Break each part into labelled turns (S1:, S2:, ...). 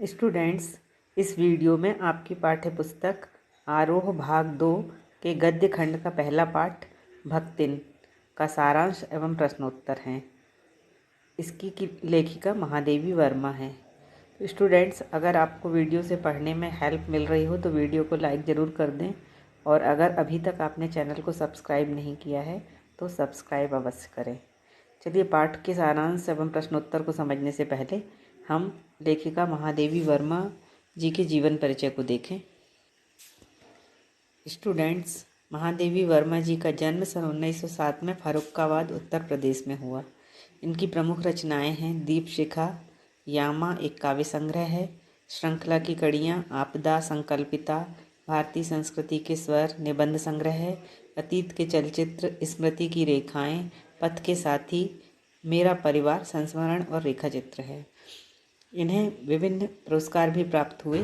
S1: Students, इस video में आपकी पाठ्य पुस्तक आरोह भाग 2 के गद्य खंड का पहला पाठ भक्तिन का सारांश एवं प्रश्नोत्तर हैं। इसकी लेखिका महादेवी वर्मा है। तो स्टूडेंट्स, अगर आपको वीडियो से पढ़ने में हेल्प मिल रही हो तो वीडियो को लाइक ज़रूर कर दें, और अगर अभी तक आपने चैनल को सब्सक्राइब नहीं किया है तो सब्सक्राइब अवश्य करें। चलिए, पाठ के सारांश एवं प्रश्नोत्तर को समझने से पहले हम लेखिका महादेवी वर्मा जी के जीवन परिचय को देखें। स्टूडेंट्स, महादेवी वर्मा जी का जन्म सन 1907 में फर्रुखाबाद उत्तर प्रदेश में हुआ। इनकी प्रमुख रचनाएं हैं दीप शिखा, यामा एक काव्य संग्रह है, श्रृंखला की कड़ियाँ, आपदा, संकल्पिता, भारतीय संस्कृति के स्वर निबंध संग्रह है, अतीत के चलचित्र, स्मृति की रेखाएं, पथ के साथी, मेरा परिवार, संस्मरण और रेखा चित्र है। इन्हें विभिन्न पुरस्कार भी प्राप्त हुए।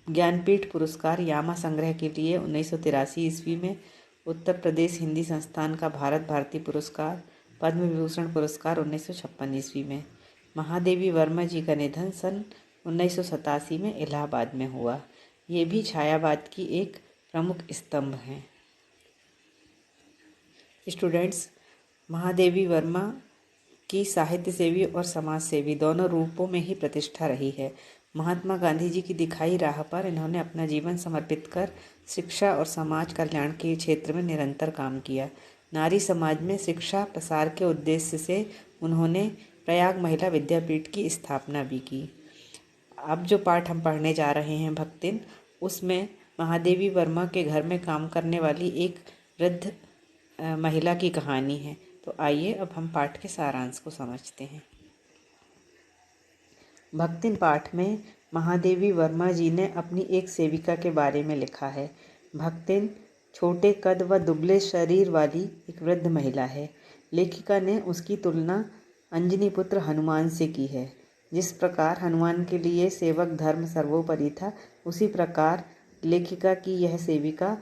S1: ज्ञानपीठ पुरस्कार यामा संग्रह के लिए 1983 ईस्वी में, उत्तर प्रदेश हिंदी संस्थान का भारत भारती पुरस्कार, पद्म विभूषण पुरस्कार 1956 ईस्वी में। महादेवी वर्मा जी का निधन सन 1987 में इलाहाबाद में हुआ। ये भी छायावाद की एक प्रमुख स्तंभ हैं। स्टूडेंट्स, महादेवी वर्मा की साहित्य सेवी और समाज सेवी दोनों रूपों में ही प्रतिष्ठा रही है। महात्मा गांधी जी की दिखाई राह पर इन्होंने अपना जीवन समर्पित कर शिक्षा और समाज कल्याण के क्षेत्र में निरंतर काम किया। नारी समाज में शिक्षा प्रसार के उद्देश्य से उन्होंने प्रयाग महिला विद्यापीठ की स्थापना भी की। अब जो पाठ हम पढ़ने जा रहे हैं भक्तिन, उसमें महादेवी वर्मा के घर में काम करने वाली एक वृद्ध महिला की कहानी है। तो आइए अब हम पाठ के सारांश को समझते हैं। भक्तिन पाठ में महादेवी वर्मा जी ने अपनी एक सेविका के बारे में लिखा है। भक्तिन छोटे कद व दुबले शरीर वाली एक वृद्ध महिला है। लेखिका ने उसकी तुलना अंजनी पुत्र हनुमान से की है। जिस प्रकार हनुमान के लिए सेवक धर्म सर्वोपरि था, उसी प्रकार लेखिका की यह सेविका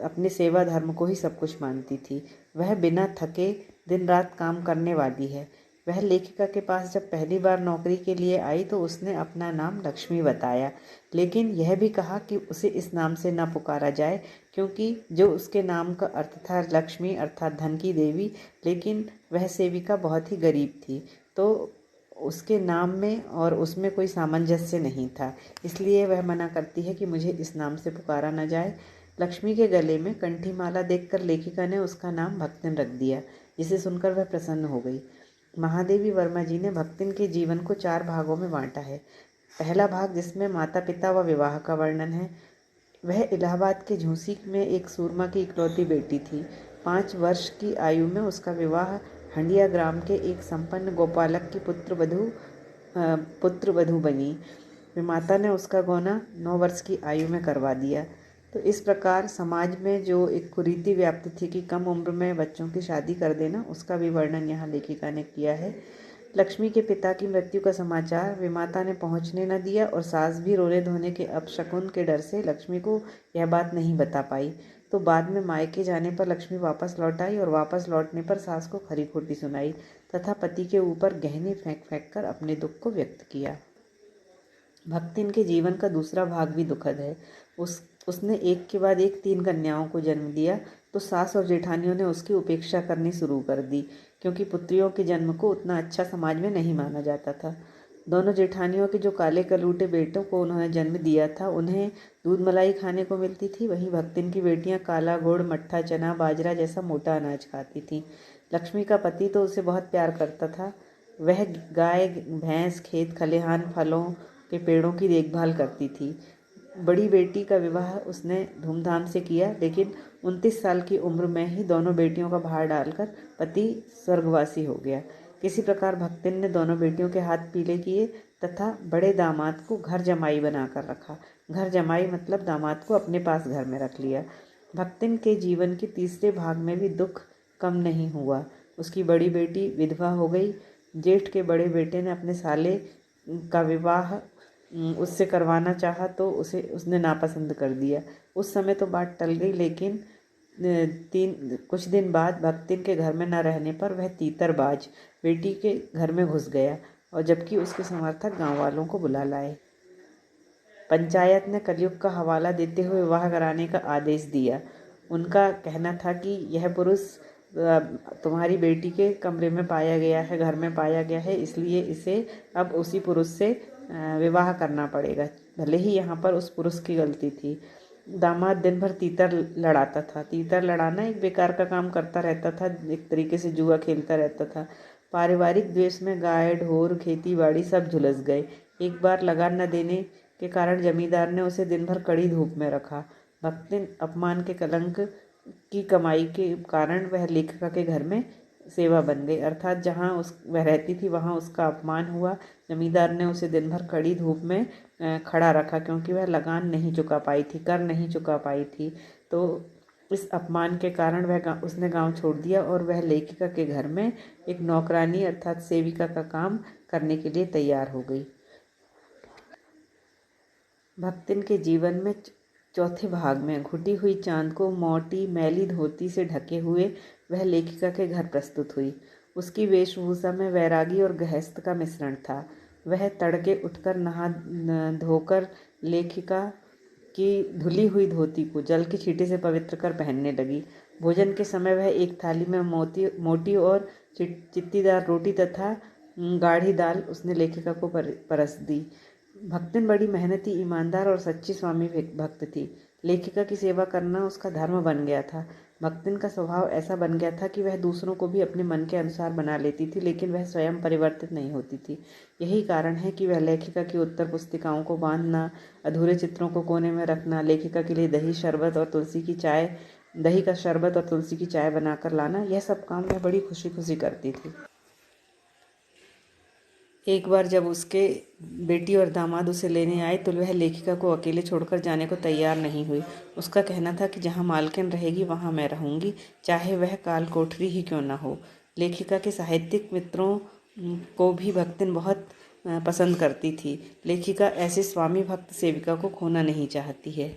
S1: अपने सेवा धर्म को ही सब कुछ मानती थी। वह बिना थके दिन रात काम करने वाली है। वह लेखिका के पास जब पहली बार नौकरी के लिए आई तो उसने अपना नाम लक्ष्मी बताया, लेकिन यह भी कहा कि उसे इस नाम से न पुकारा जाए, क्योंकि जो उसके नाम का अर्थ था लक्ष्मी अर्थात धन की देवी, लेकिन वह सेविका बहुत ही गरीब थी, तो उसके नाम में और उसमें कोई सामंजस्य नहीं था। इसलिए वह मना करती है कि मुझे इस नाम से पुकारा न जाए। लक्ष्मी के गले में कंठी माला देखकर लेखिका ने उसका नाम भक्तिन रख दिया, जिसे सुनकर वह प्रसन्न हो गई। महादेवी वर्मा जी ने भक्तिन के जीवन को 4 भागों में बांटा है। पहला भाग, जिसमें माता पिता व विवाह का वर्णन है। वह इलाहाबाद के झूंसी में एक सूरमा की इकलौती बेटी थी। 5 वर्ष की आयु में उसका विवाह हंडिया ग्राम के एक संपन्न गोपालक की पुत्र वधू बनी। माता ने उसका गौना 9 वर्ष की आयु में करवा दिया। तो इस प्रकार समाज में जो एक कुरीति व्याप्त थी कि कम उम्र में बच्चों की शादी कर देना, उसका भी वर्णन यहाँ लेखिका ने किया है। लक्ष्मी के पिता की मृत्यु का समाचार विमाता ने पहुँचने न दिया, और सास भी रोने धोने के अपशकुन के डर से लक्ष्मी को यह बात नहीं बता पाई। तो बाद में मायके जाने पर लक्ष्मी वापस लौट आई, और वापस लौटने पर सास को खरी खोटी सुनाई तथा पति के ऊपर गहने फेंक फेंक कर अपने दुख को व्यक्त किया। भक्तिन के जीवन का दूसरा भाग भी दुखद है। उसने एक के बाद एक 3 कन्याओं को जन्म दिया, तो सास और जेठानियों ने उसकी उपेक्षा करनी शुरू कर दी, क्योंकि पुत्रियों के जन्म को उतना अच्छा समाज में नहीं माना जाता था। दोनों जेठानियों के जो काले कलूटे बेटों को उन्होंने जन्म दिया था, उन्हें दूध मलाई खाने को मिलती थी। वहीं भक्तिन की बेटियां काला गुड़, मट्ठा, चना, बाजरा जैसा मोटा अनाज खाती थीं। लक्ष्मी का पति तो उसे बहुत प्यार करता था। वह गाय, भैंस, खेत खलिहान, फलों के पेड़ों की देखभाल करती थी। बड़ी बेटी का विवाह उसने धूमधाम से किया, लेकिन 29 साल की उम्र में ही दोनों बेटियों का भार डालकर पति स्वर्गवासी हो गया। किसी प्रकार भक्तिन ने दोनों बेटियों के हाथ पीले किए तथा बड़े दामाद को घर जमाई बनाकर रखा। घर जमाई मतलब दामाद को अपने पास घर में रख लिया। भक्तिन के जीवन के तीसरे भाग में भी दुख कम नहीं हुआ। उसकी बड़ी बेटी विधवा हो गई। जेठ के बड़े बेटे ने अपने साले का विवाह उससे करवाना चाहा, तो उसने नापसंद कर दिया। उस समय तो बात टल गई, लेकिन कुछ दिन बाद भक्तिन के घर में न रहने पर वह तीतरबाज बेटी के घर में घुस गया और जबकि उसके समर्थक गांव वालों को बुला लाए। पंचायत ने कलयुग का हवाला देते हुए विवाह कराने का आदेश दिया। उनका कहना था कि यह पुरुष तुम्हारी बेटी के कमरे में पाया गया है, घर में पाया गया है, इसलिए इसे अब उसी पुरुष से विवाह करना पड़ेगा, भले ही यहाँ पर उस पुरुष की गलती थी। दामाद दिन भर तीतर लड़ाता था। तीतर लड़ाना एक बेकार का काम करता रहता था, एक तरीके से जुआ खेलता रहता था। पारिवारिक द्वेष में गाय ढोर खेती बाड़ी सब झुलस गए। एक बार लगान न देने के कारण जमींदार ने उसे दिन भर कड़ी धूप में रखा। भक्तिन अपमान के कलंक की कमाई के कारण वह लेखिका के घर में सेवा बन गई, अर्थात जहाँ वह रहती थी वहाँ उसका अपमान हुआ। जमींदार ने उसे दिन भर कड़ी धूप में खड़ा रखा क्योंकि वह लगान नहीं चुका पाई थी, कर नहीं चुका पाई थी। तो इस अपमान के कारण उसने गांव छोड़ दिया और वह लेखिका के घर में एक नौकरानी अर्थात सेविका का काम करने के लिए तैयार हो गई। भक्तिन के जीवन में चौथे भाग में घुटी हुई चांद को मोटी मैली धोती से ढके हुए वह लेखिका के घर प्रस्तुत हुई। उसकी वेशभूषा में वैरागी और गृहस्थ का मिश्रण था। वह तड़के उठकर नहा धोकर लेखिका की धुली हुई धोती को जल की छींटे से पवित्र कर पहनने लगी। भोजन के समय वह एक थाली में मोटी और चित्तीदार रोटी तथा गाढ़ी दाल उसने लेखिका को परस दी। भक्तिन बड़ी मेहनती, ईमानदार और सच्ची स्वामी भक्त थी। लेखिका की सेवा करना उसका धर्म बन गया था। भक्तिन का स्वभाव ऐसा बन गया था कि वह दूसरों को भी अपने मन के अनुसार बना लेती थी, लेकिन वह स्वयं परिवर्तित नहीं होती थी। यही कारण है कि वह लेखिका की उत्तर पुस्तिकाओं को बांधना, अधूरे चित्रों को कोने में रखना, लेखिका के लिए दही का शरबत और तुलसी की चाय बनाकर लाना, यह सब काम वह बड़ी खुशी खुशी करती थी। एक बार जब उसके बेटी और दामाद उसे लेने आए तो वह लेखिका को अकेले छोड़कर जाने को तैयार नहीं हुई। उसका कहना था कि जहाँ मालकिन रहेगी वहाँ मैं रहूँगी, चाहे वह काल कोठरी ही क्यों न हो। लेखिका के साहित्यिक मित्रों को भी भक्तिन बहुत पसंद करती थी। लेखिका ऐसे स्वामी भक्त सेविका को खोना नहीं चाहती है।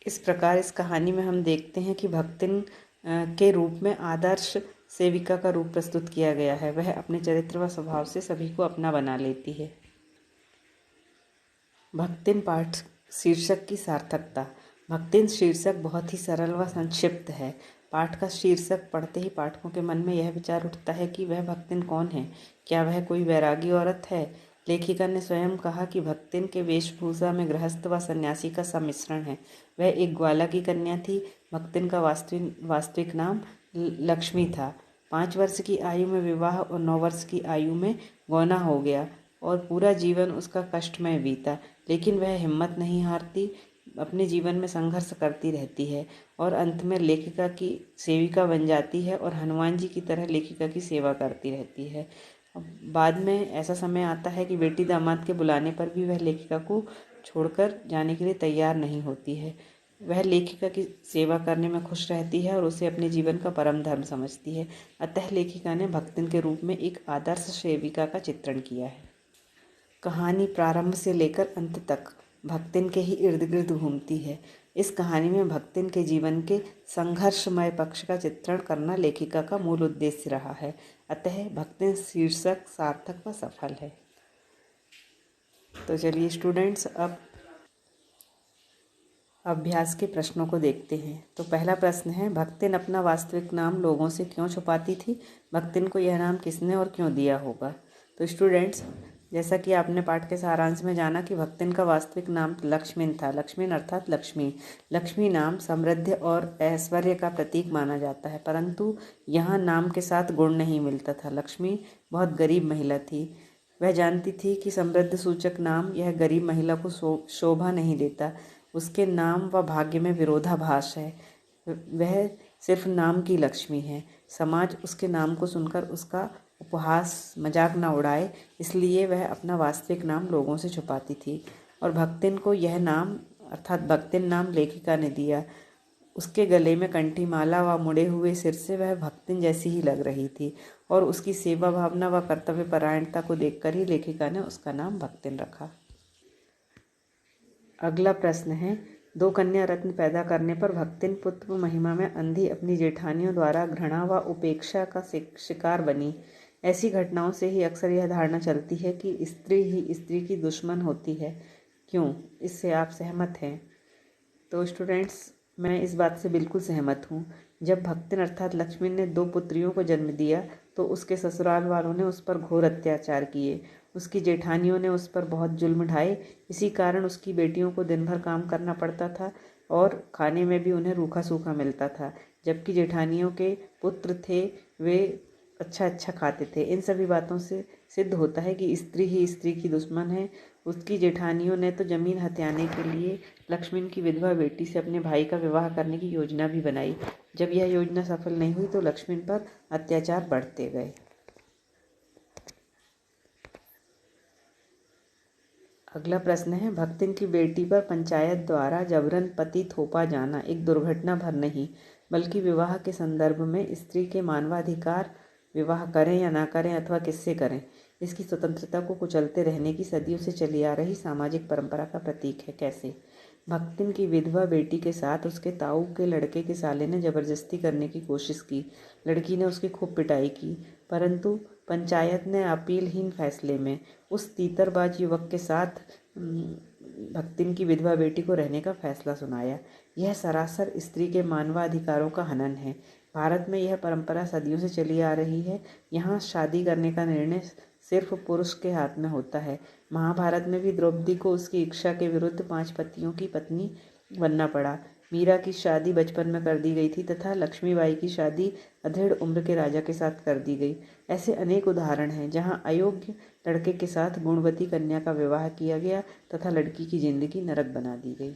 S1: इस प्रकार इस कहानी में हम देखते हैं कि भक्तिन के रूप में आदर्श सेविका का रूप प्रस्तुत किया गया है। वह अपने चरित्र व स्वभाव से सभी को अपना बना लेती है। भक्तिन पाठ शीर्षक की सार्थकता। भक्तिन शीर्षक बहुत ही सरल व संक्षिप्त है। पाठ का शीर्षक पढ़ते ही पाठकों के मन में यह विचार उठता है कि वह भक्तिन कौन है। क्या वह कोई वैरागी औरत है? लेखिका ने स्वयं कहा कि भक्तिन के वेशभूषा में गृहस्थ व सन्यासी का सम्मिश्रण है। वह एक ग्वाला की कन्या थी। भक्तिन का वास्तविक नाम लक्ष्मी था। 5 वर्ष की आयु में विवाह और 9 वर्ष की आयु में गौना हो गया और पूरा जीवन उसका कष्टमय बीता, लेकिन वह हिम्मत नहीं हारती, अपने जीवन में संघर्ष करती रहती है और अंत में लेखिका की सेविका बन जाती है और हनुमान जी की तरह लेखिका की सेवा करती रहती है। बाद में ऐसा समय आता है कि बेटी दामाद के बुलाने पर भी वह लेखिका को छोड़कर जाने के लिए तैयार नहीं होती है। वह लेखिका की सेवा करने में खुश रहती है और उसे अपने जीवन का परम धर्म समझती है। अतः लेखिका ने भक्तिन के रूप में एक आदर्श सेविका का चित्रण किया है। कहानी प्रारंभ से लेकर अंत तक भक्तिन के ही इर्द गिर्द घूमती है। इस कहानी में भक्तिन के जीवन के संघर्षमय पक्ष का चित्रण करना लेखिका का मूल उद्देश्य रहा है। अतः भक्तिन शीर्षक सार्थक व सफल है। तो चलिए स्टूडेंट्स, अब अभ्यास के प्रश्नों को देखते हैं। तो पहला प्रश्न है, भक्तिन अपना वास्तविक नाम लोगों से क्यों छुपाती थी? भक्तिन को यह नाम किसने और क्यों दिया होगा? तो स्टूडेंट्स, जैसा कि आपने पाठ के सारांश में जाना कि भक्तिन का वास्तविक नाम लक्ष्मीन था। लक्ष्मीन अर्थात लक्ष्मी। लक्ष्मी नाम समृद्धि और ऐश्वर्य का प्रतीक माना जाता है, परंतु यहाँ नाम के साथ गुण नहीं मिलता था। लक्ष्मी बहुत गरीब महिला थी। वह जानती थी कि समृद्ध सूचक नाम यह गरीब महिला को शोभा नहीं देता। उसके नाम व भाग्य में विरोधाभास है। वह सिर्फ नाम की लक्ष्मी है। समाज उसके नाम को सुनकर उसका उपहास मजाक न उड़ाए, इसलिए वह अपना वास्तविक नाम लोगों से छुपाती थी। और भक्तिन को यह नाम अर्थात भक्तिन नाम लेखिका ने दिया। उसके गले में कंठी माला व मुड़े हुए सिर से वह भक्तिन जैसी ही लग रही थी और उसकी सेवा भावना व कर्तव्य परायणता को देखकर ही लेखिका ने उसका नाम भक्तिन रखा। अगला प्रश्न है, 2 कन्या रत्न पैदा करने पर भक्तिन पुत्र महिमा में अंधी अपनी जेठानियों द्वारा घृणा व उपेक्षा का शिकार बनी। ऐसी घटनाओं से ही अक्सर यह धारणा चलती है कि स्त्री ही स्त्री की दुश्मन होती है। क्यों? इससे आप सहमत हैं? तो स्टूडेंट्स, मैं इस बात से बिल्कुल सहमत हूँ। जब भक्तिन अर्थात लक्ष्मी ने 2 पुत्रियों को जन्म दिया तो उसके ससुराल वालों ने उस पर घोर अत्याचार किए। उसकी जेठानियों ने उस पर बहुत जुल्म ढाए। इसी कारण उसकी बेटियों को दिन भर काम करना पड़ता था और खाने में भी उन्हें रूखा सूखा मिलता था। जबकि जेठानियों के पुत्र थे, वे अच्छा अच्छा खाते थे। इन सभी बातों से सिद्ध होता है कि स्त्री ही स्त्री की दुश्मन है। उसकी जेठानियों ने तो ज़मीन हथियाने के लिए लक्ष्मण की विधवा बेटी से अपने भाई का विवाह करने की योजना भी बनाई। जब यह योजना सफल नहीं हुई तो लक्ष्मण पर अत्याचार बढ़ते गए। अगला प्रश्न है, भक्तिन की बेटी पर पंचायत द्वारा जबरन पति थोपा जाना एक दुर्घटना भर नहीं बल्कि विवाह के संदर्भ में स्त्री के मानवाधिकार, विवाह करें या ना करें अथवा किससे करें, इसकी स्वतंत्रता को कुचलते रहने की सदियों से चली आ रही सामाजिक परंपरा का प्रतीक है। कैसे? भक्तिन की विधवा बेटी के साथ उसके ताऊ के लड़के के साले ने जबरदस्ती करने की कोशिश की। लड़की ने उसकी खूब पिटाई की, परंतु पंचायत ने अपीलहीन फैसले में उस तीतरबाज युवक के साथ भक्तिन की विधवा बेटी को रहने का फैसला सुनाया। यह सरासर स्त्री के मानवाधिकारों का हनन है। भारत में यह परंपरा सदियों से चली आ रही है। यहाँ शादी करने का निर्णय सिर्फ पुरुष के हाथ में होता है। महाभारत में भी द्रौपदी को उसकी इच्छा के विरुद्ध 5 पतियों की पत्नी बनना पड़ा। मीरा की शादी बचपन में कर दी गई थी तथा लक्ष्मीबाई की शादी अधेड़ उम्र के राजा के साथ कर दी गई। ऐसे अनेक उदाहरण हैं जहाँ अयोग्य लड़के के साथ गुणवती कन्या का विवाह किया गया तथा लड़की की जिंदगी नरक बना दी गई।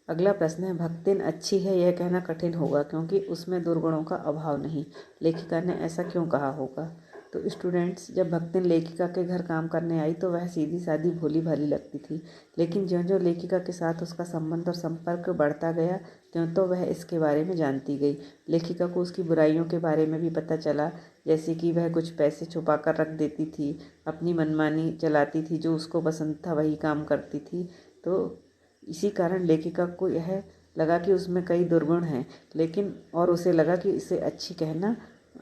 S1: अगला प्रश्न है, भक्तिन अच्छी है यह कहना कठिन होगा क्योंकि उसमें दुर्गुणों का अभाव नहीं। लेखिका ने ऐसा क्यों कहा होगा? तो स्टूडेंट्स, जब भक्तिन लेखिका के घर काम करने आई तो वह सीधी सादी भोली भाली लगती थी, लेकिन ज्यों ज्यों लेखिका के साथ उसका संबंध और संपर्क बढ़ता गया त्यों तो वह इसके बारे में जानती गई। लेखिका को उसकी बुराइयों के बारे में भी पता चला, जैसे कि वह कुछ पैसे छुपा कर रख देती थी, अपनी मनमानी चलाती थी, जो उसको पसंद था वही काम करती थी। तो इसी कारण लेखिका को यह लगा कि उसमें कई दुर्गुण हैं, लेकिन और उसे लगा कि इसे अच्छी कहना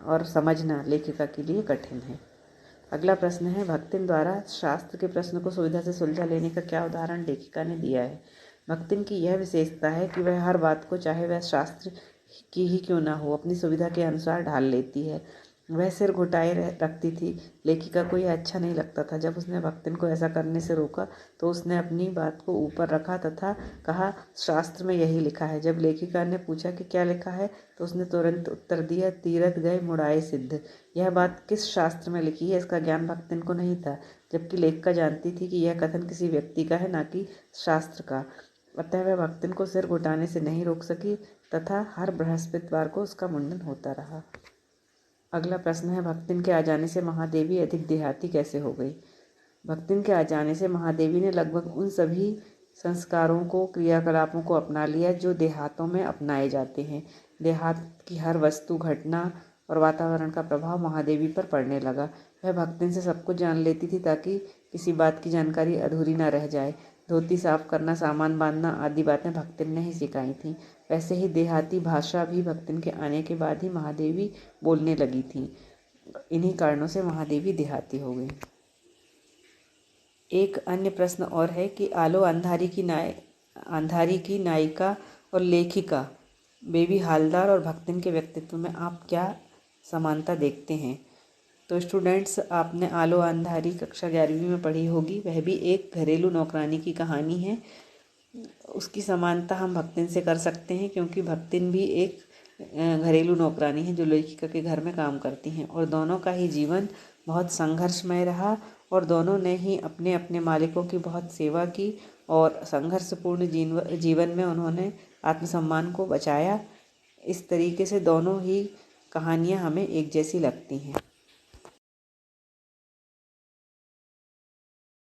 S1: और समझना लेखिका के लिए कठिन है। अगला प्रश्न है, भक्तिन द्वारा शास्त्र के प्रश्न को सुविधा से सुलझा लेने का क्या उदाहरण लेखिका ने दिया है? भक्तिन की यह विशेषता है कि वह हर बात को, चाहे वह शास्त्र की ही क्यों ना हो, अपनी सुविधा के अनुसार ढाल लेती है। वह सिर घुटाए रखती थी। लेखिका को यह अच्छा नहीं लगता था। जब उसने भक्तिन को ऐसा करने से रोका तो उसने अपनी बात को ऊपर रखा तथा कहा, शास्त्र में यही लिखा है। जब लेखिका ने पूछा कि क्या लिखा है तो उसने तुरंत उत्तर दिया, तीरथ गए मुड़ाए सिद्ध। यह बात किस शास्त्र में लिखी है इसका ज्ञान भक्तिन को नहीं था, जबकि लेखिका जानती थी कि यह कथन किसी व्यक्ति का है, ना कि शास्त्र का। अतः वह भक्तिन को सिर घुटाने से नहीं रोक सकी तथा हर बृहस्पतिवार को उसका मुंडन होता रहा। अगला प्रश्न है, भक्तिन के आ जाने से महादेवी अधिक देहाती कैसे हो गई? भक्तिन के आ जाने से महादेवी ने लगभग उन सभी संस्कारों को, क्रियाकलापों को अपना लिया जो देहातों में अपनाए जाते हैं। देहात की हर वस्तु, घटना और वातावरण का प्रभाव महादेवी पर पड़ने लगा। वह भक्तिन से सब कुछ जान लेती थी ताकि किसी बात की जानकारी अधूरी न रह जाए। धोती साफ करना, सामान बांधना आदि बातें भक्तिन ने ही सिखाई थीं। वैसे ही देहाती भाषा भी भक्तिन के आने के बाद ही महादेवी बोलने लगी थी। इन्हीं कारणों से महादेवी देहाती हो गई। एक अन्य प्रश्न और है कि आलो अंधारी की नायिका और लेखिका बेबी हालदार और भक्तिन के व्यक्तित्व में आप क्या समानता देखते हैं? तो स्टूडेंट्स, आपने आलो अंधारी कक्षा 11वीं में पढ़ी होगी। वह भी एक घरेलू नौकरानी की कहानी है। उसकी समानता हम भक्तिन से कर सकते हैं क्योंकि भक्तिन भी एक घरेलू नौकरानी है जो लेखिका के घर में काम करती हैं, और दोनों का ही जीवन बहुत संघर्षमय रहा और दोनों ने ही अपने अपने मालिकों की बहुत सेवा की और संघर्षपूर्ण जीवन में उन्होंने आत्मसम्मान को बचाया। इस तरीके से दोनों ही कहानियाँ हमें एक जैसी लगती हैं।